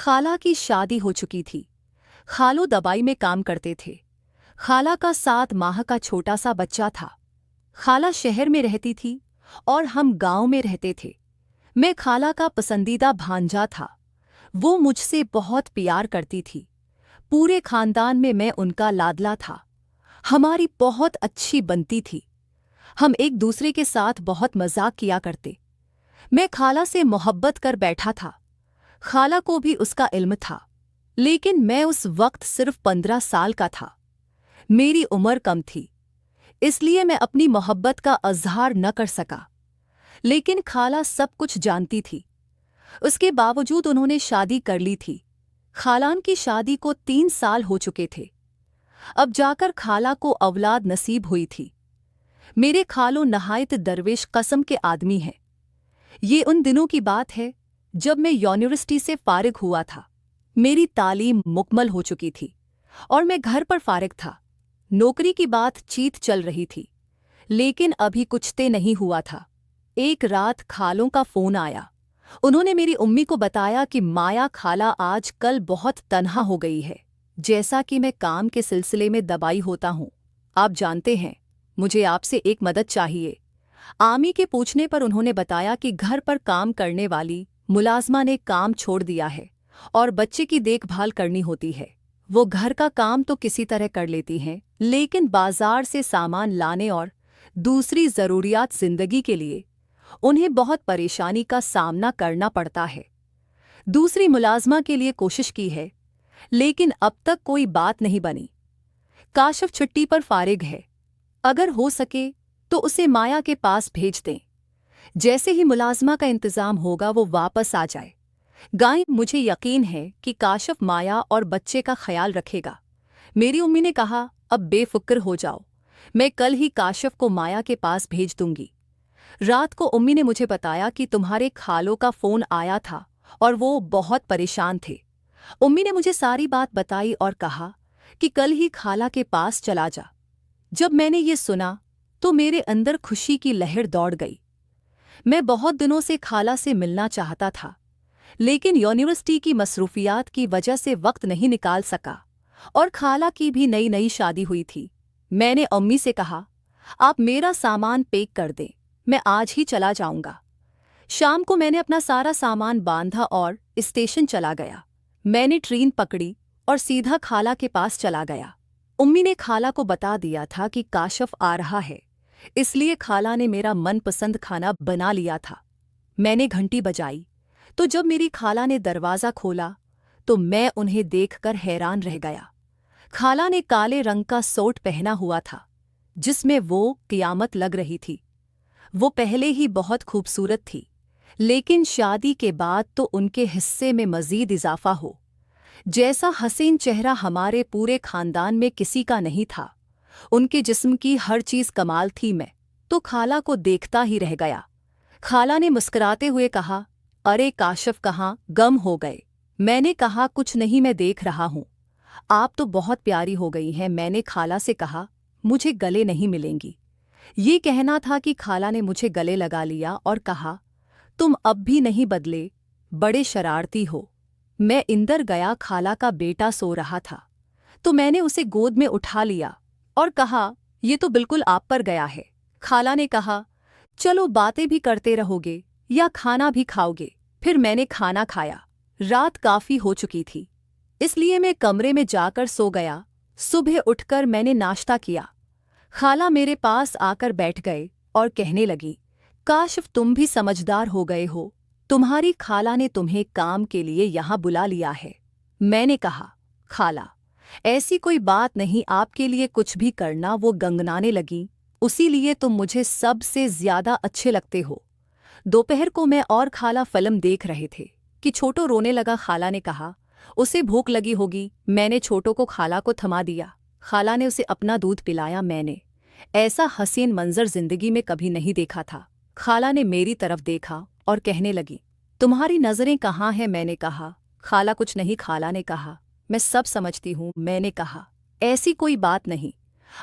खाला की शादी हो चुकी थी। खालू दवाई में काम करते थे। खाला का 7 माह का छोटा सा बच्चा था। खाला शहर में रहती थी और हम गांव में रहते थे। मैं खाला का पसंदीदा भांजा था। वो मुझसे बहुत प्यार करती थी। पूरे खानदान में मैं उनका लाडला था। हमारी बहुत अच्छी बनती थी। हम एक दूसरे के साथ बहुत मजाक किया करते। मैं खाला से मोहब्बत कर बैठा था। खाला को भी उसका इल्म था, लेकिन मैं उस वक्त सिर्फ 15 साल का था। मेरी उम्र कम थी, इसलिए मैं अपनी मोहब्बत का अजहार न कर सका। लेकिन खाला सब कुछ जानती थी। उसके बावजूद उन्होंने शादी कर ली थी। खालान की शादी को 3 साल हो चुके थे। अब जाकर खाला को औलाद नसीब हुई थी। मेरे खालो नहायत दरवेश कस्म के आदमी हैं। ये उन दिनों की बात है जब मैं यूनिवर्सिटी से फारिग हुआ था। मेरी तालीम मुकम्मल हो चुकी थी और मैं घर पर फारिग था। नौकरी की बातचीत चल रही थी, लेकिन अभी कुछ तय नहीं हुआ था। एक रात खालों का फोन आया। उन्होंने मेरी उम्मी को बताया कि माया खाला आज कल बहुत तन्हा हो गई है। जैसा कि मैं काम के सिलसिले में दबाई होता हूँ, आप जानते हैं, मुझे आपसे एक मदद चाहिए। आमी के पूछने पर उन्होंने बताया कि घर पर काम करने वाली मुलाजमा ने काम छोड़ दिया है और बच्चे की देखभाल करनी होती है। वो घर का काम तो किसी तरह कर लेती हैं, लेकिन बाजार से सामान लाने और दूसरी ज़रूरियात ज़िंदगी के लिए उन्हें बहुत परेशानी का सामना करना पड़ता है। दूसरी मुलाजमा के लिए कोशिश की है, लेकिन अब तक कोई बात नहीं बनी। काशिफ छुट्टी पर फारिग है। अगर हो सके तो उसे माया के पास भेज दें। जैसे ही मुलाजमा का इंतज़ाम होगा वो वापस आ जाए। गाय, मुझे यकीन है कि काशिफ माया और बच्चे का ख्याल रखेगा। मेरी उम्मी ने कहा, अब बेफिक्र हो जाओ, मैं कल ही काशिफ को माया के पास भेज दूंगी। रात को उम्मी ने मुझे बताया कि तुम्हारे खालों का फ़ोन आया था और वो बहुत परेशान थे। उम्मी ने मुझे सारी बात बताई और कहा कि कल ही खाला के पास चला जा। जब मैंने ये सुना तो मेरे अंदर खुशी की लहर दौड़ गई। मैं बहुत दिनों से खाला से मिलना चाहता था, लेकिन यूनिवर्सिटी की मसरूफियात की वजह से वक्त नहीं निकाल सका और खाला की भी नई नई शादी हुई थी। मैंने अम्मी से कहा, आप मेरा सामान पैक कर दें, मैं आज ही चला जाऊंगा। शाम को मैंने अपना सारा सामान बांधा और स्टेशन चला गया। मैंने ट्रेन पकड़ी और सीधा खाला के पास चला गया। उम्मी ने खाला को बता दिया था कि काशिफ आ रहा है, इसलिए खाला ने मेरा मनपसंद खाना बना लिया था। मैंने घंटी बजाई तो जब मेरी खाला ने दरवाज़ा खोला तो मैं उन्हें देखकर हैरान रह गया। खाला ने काले रंग का सूट पहना हुआ था, जिसमें वो क़ियामत लग रही थी। वो पहले ही बहुत खूबसूरत थी, लेकिन शादी के बाद तो उनके हिस्से में मज़ीद इजाफा हो। जैसा हसीन चेहरा हमारे पूरे खानदान में किसी का नहीं था। उनके जिस्म की हर चीज़ कमाल थी। मैं तो खाला को देखता ही रह गया। खाला ने मुस्कुराते हुए कहा, अरे काशिफ, कहाँ गम हो गए? मैंने कहा, कुछ नहीं, मैं देख रहा हूँ, आप तो बहुत प्यारी हो गई हैं। मैंने खाला से कहा, मुझे गले नहीं मिलेंगी। ये कहना था कि खाला ने मुझे गले लगा लिया और कहा, तुम अब भी नहीं बदले, बड़े शरारती हो। मैं इंदर गया। खाला का बेटा सो रहा था तो मैंने उसे गोद में उठा लिया और कहा, ये तो बिल्कुल आप पर गया है। खाला ने कहा, चलो बातें भी करते रहोगे या खाना भी खाओगे। फिर मैंने खाना खाया। रात काफ़ी हो चुकी थी, इसलिए मैं कमरे में जाकर सो गया। सुबह उठकर मैंने नाश्ता किया। खाला मेरे पास आकर बैठ गए और कहने लगी, काशिफ, तुम भी समझदार हो गए हो। तुम्हारी खाला ने तुम्हें काम के लिए यहाँ बुला लिया है। मैंने कहा, खाला, ऐसी कोई बात नहीं, आपके लिए कुछ भी करना। वो गंगनाने लगी, उसी लिए तुम मुझे सबसे ज़्यादा अच्छे लगते हो। दोपहर को मैं और खाला फिल्म देख रहे थे कि छोटो रोने लगा। खाला ने कहा, उसे भूख लगी होगी। मैंने छोटो को खाला को थमा दिया। खाला ने उसे अपना दूध पिलाया। मैंने ऐसा हसीन मंजर जिंदगी में कभी नहीं देखा था। खाला ने मेरी तरफ देखा और कहने लगी, तुम्हारी नज़रें कहाँ हैं? मैंने कहा, खाला कुछ नहीं। खाला ने कहा, मैं सब समझती हूँ। मैंने कहा, ऐसी कोई बात नहीं।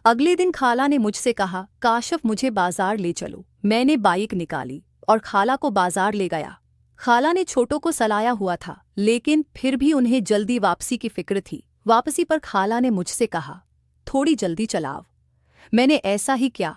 अगले दिन खाला ने मुझसे कहा, काशिफ, मुझे बाजार ले चलो। मैंने बाइक निकाली और खाला को बाजार ले गया। खाला ने छोटों को सलाया हुआ था, लेकिन फिर भी उन्हें जल्दी वापसी की फिक्र थी। वापसी पर खाला ने मुझसे कहा, थोड़ी जल्दी चलाओ। मैंने ऐसा ही किया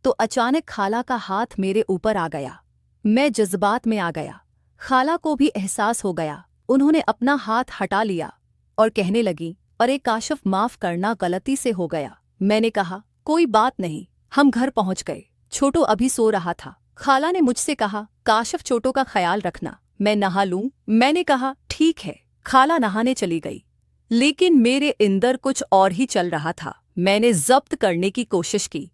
तो अचानक खाला का हाथ मेरे ऊपर आ गया। मैं जज्बात में आ गया। खाला को भी एहसास हो गया। उन्होंने अपना हाथ हटा लिया और कहने लगी, अरे काशिफ, माफ करना, गलती से हो गया। मैंने कहा, कोई बात नहीं। हम घर पहुंच गए। छोटू अभी सो रहा था। खाला ने मुझसे कहा, काशिफ, छोटू का ख्याल रखना, मैं नहा लूं? मैंने कहा, ठीक है। खाला नहाने चली गई, लेकिन मेरे अंदर कुछ और ही चल रहा था। मैंने जब्त करने की कोशिश की,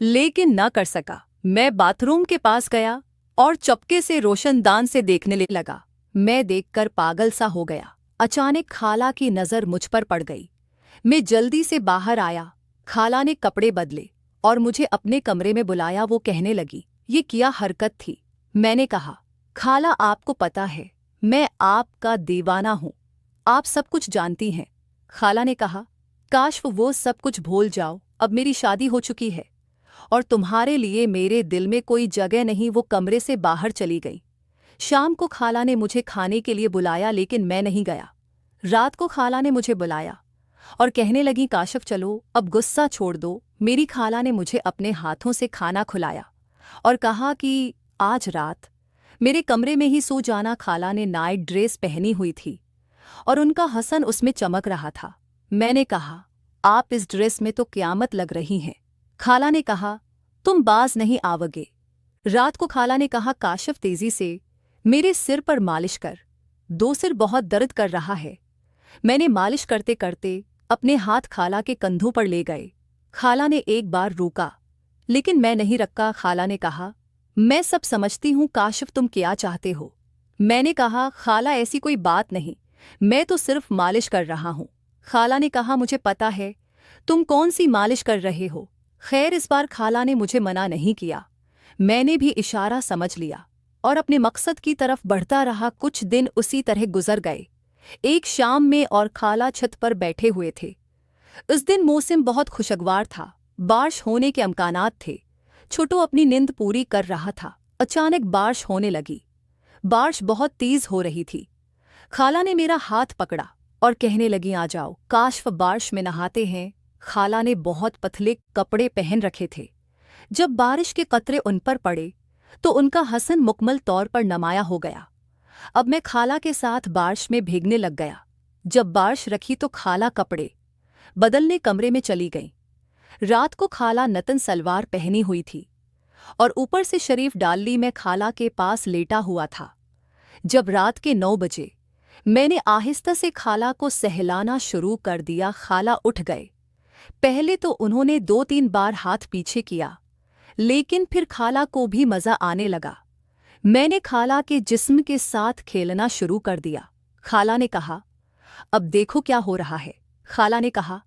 लेकिन न कर सका। मैं बाथरूम के पास गया और चपके से रोशनदान से देखने लगा। मैं देखकर पागल सा हो गया। अचानक खाला की नज़र मुझ पर पड़ गई। मैं जल्दी से बाहर आया। खाला ने कपड़े बदले और मुझे अपने कमरे में बुलाया। वो कहने लगी, ये क्या हरकत थी? मैंने कहा, खाला, आपको पता है मैं आपका दीवाना हूँ, आप सब कुछ जानती हैं। खाला ने कहा, काश वो सब कुछ भूल जाओ, अब मेरी शादी हो चुकी है और तुम्हारे लिए मेरे दिल में कोई जगह नहीं। वो कमरे से बाहर चली गई। शाम को खाला ने मुझे खाने के लिए बुलाया, लेकिन मैं नहीं गया। रात को खाला ने मुझे बुलाया और कहने लगी, काशिफ, चलो अब गुस्सा छोड़ दो। मेरी खाला ने मुझे अपने हाथों से खाना खिलाया और कहा कि आज रात मेरे कमरे में ही सो जाना। खाला ने नाइट ड्रेस पहनी हुई थी और उनका हसन उसमें चमक रहा था। मैंने कहा, आप इस ड्रेस में तो क़यामत लग रही हैं। खाला ने कहा, तुम बाज नहीं आओगे। रात को खाला ने कहा, काशिफ, तेजी से मेरे सिर पर मालिश कर, दो सिर बहुत दर्द कर रहा है। मैंने मालिश करते करते अपने हाथ खाला के कंधों पर ले गए। खाला ने एक बार रोका, लेकिन मैं नहीं रखा। खाला ने कहा, मैं सब समझती हूँ काशिफ, तुम क्या चाहते हो? मैंने कहा, खाला, ऐसी कोई बात नहीं, मैं तो सिर्फ मालिश कर रहा हूँ। खाला ने कहा, मुझे पता है तुम कौन सी मालिश कर रहे हो। खैर, इस बार खाला ने मुझे मना नहीं किया। मैंने भी इशारा समझ लिया और अपने मकसद की तरफ बढ़ता रहा। कुछ दिन उसी तरह गुजर गए। एक शाम में और खाला छत पर बैठे हुए थे। उस दिन मौसम बहुत खुशगवार था, बारिश होने के अमकानात थे। छोटू अपनी नींद पूरी कर रहा था। अचानक बारिश होने लगी। बारिश बहुत तेज हो रही थी। खाला ने मेरा हाथ पकड़ा और कहने लगी, आ जाओ, काशिफ, बारिश में नहाते हैं। खाला ने बहुत पतले कपड़े पहन रखे थे। जब बारिश के कतरे उन पर पड़े तो उनका हसन मुकम्मल तौर पर नुमाया हो गया। अब मैं खाला के साथ बारिश में भीगने लग गया। जब बारिश रखी तो खाला कपड़े बदलने कमरे में चली गई। रात को खाला नतन सलवार पहनी हुई थी और ऊपर से शरीफ डाल ली। मैं खाला के पास लेटा हुआ था। जब रात के 9 बजे मैंने आहिस्ता से खाला को सहलाना शुरू कर दिया। खाला उठ गए। पहले तो उन्होंने 2-3 बार हाथ पीछे किया, लेकिन फिर खाला को भी मज़ा आने लगा। मैंने खाला के जिस्म के साथ खेलना शुरू कर दिया। खाला ने कहा, अब देखो क्या हो रहा है। खाला ने कहा,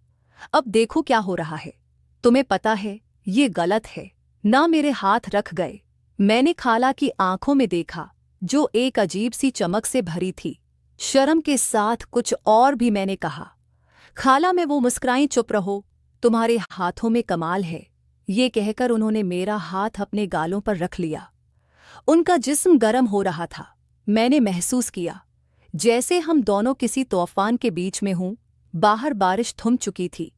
अब देखो क्या हो रहा है। तुम्हें पता है ये गलत है ना। मेरे हाथ रख गए। मैंने खाला की आंखों में देखा, जो एक अजीब सी चमक से भरी थी। शर्म के साथ कुछ और भी मैंने कहा। खाला में वो मुस्कुराई, चुप रहो, तुम्हारे हाथों में कमाल है। ये कहकर उन्होंने मेरा हाथ अपने गालों पर रख लिया। उनका जिस्म गर्म हो रहा था। मैंने महसूस किया जैसे हम दोनों किसी तूफान के बीच में हों। बाहर बारिश थम चुकी थी,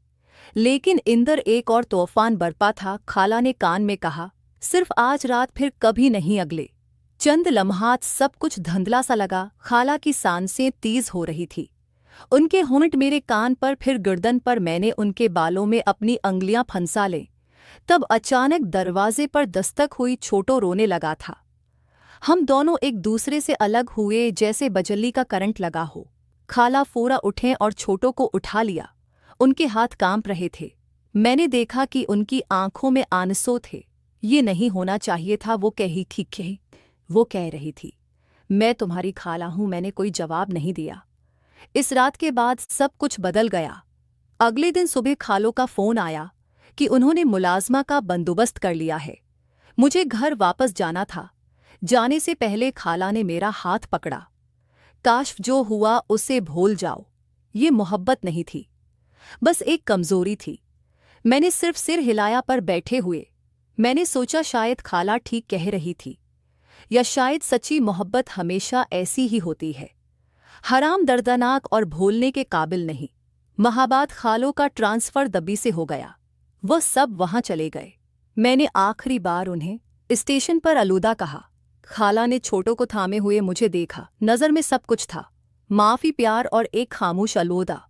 लेकिन इंदर एक और तूफान बरपा था। खाला ने कान में कहा, सिर्फ आज रात, फिर कभी नहीं अगले। चंद लम्हात सब कुछ धुंधला सा लगा। खाला की सांसें तेज हो रही थी। उनके होंठ मेरे कान पर, फिर गर्दन पर। मैंने उनके बालों में अपनी अंगुलियां फंसा लें। तब अचानक दरवाजे पर दस्तक हुई। छोटू रोने लगा था। हम दोनों एक दूसरे से अलग हुए, जैसे बिजली का करंट लगा हो। खाला फौरा उठे और छोटू को उठा लिया। उनके हाथ कांप रहे थे। मैंने देखा कि उनकी आंखों में आंसू थे। ये नहीं होना चाहिए था, वो कह रही थी, मैं तुम्हारी खाला हूं। मैंने कोई जवाब नहीं दिया। इस रात के बाद सब कुछ बदल गया। अगले दिन सुबह खालों का फ़ोन आया कि उन्होंने मुलाजमा का बंदोबस्त कर लिया है। मुझे घर वापस जाना था। जाने से पहले खाला ने मेरा हाथ पकड़ा। काश जो हुआ उसे भूल जाओ। ये मोहब्बत नहीं थी, बस एक कमज़ोरी थी। मैंने सिर्फ सिर हिलाया पर बैठे हुए। मैंने सोचा शायद खाला ठीक कह रही थी। या शायद सच्ची मोहब्बत हमेशा ऐसी ही होती है, हराम, दर्दनाक और भूलने के काबिल नहीं। महाबाद खालों का ट्रांसफ़र दबी से हो गया। वह सब वहाँ चले गए। मैंने आखिरी बार उन्हें स्टेशन पर अलविदा कहा। खाला ने छोटों को थामे हुए मुझे देखा। नज़र में सब कुछ था, माफ़ी, प्यार और एक खामोश अलविदा।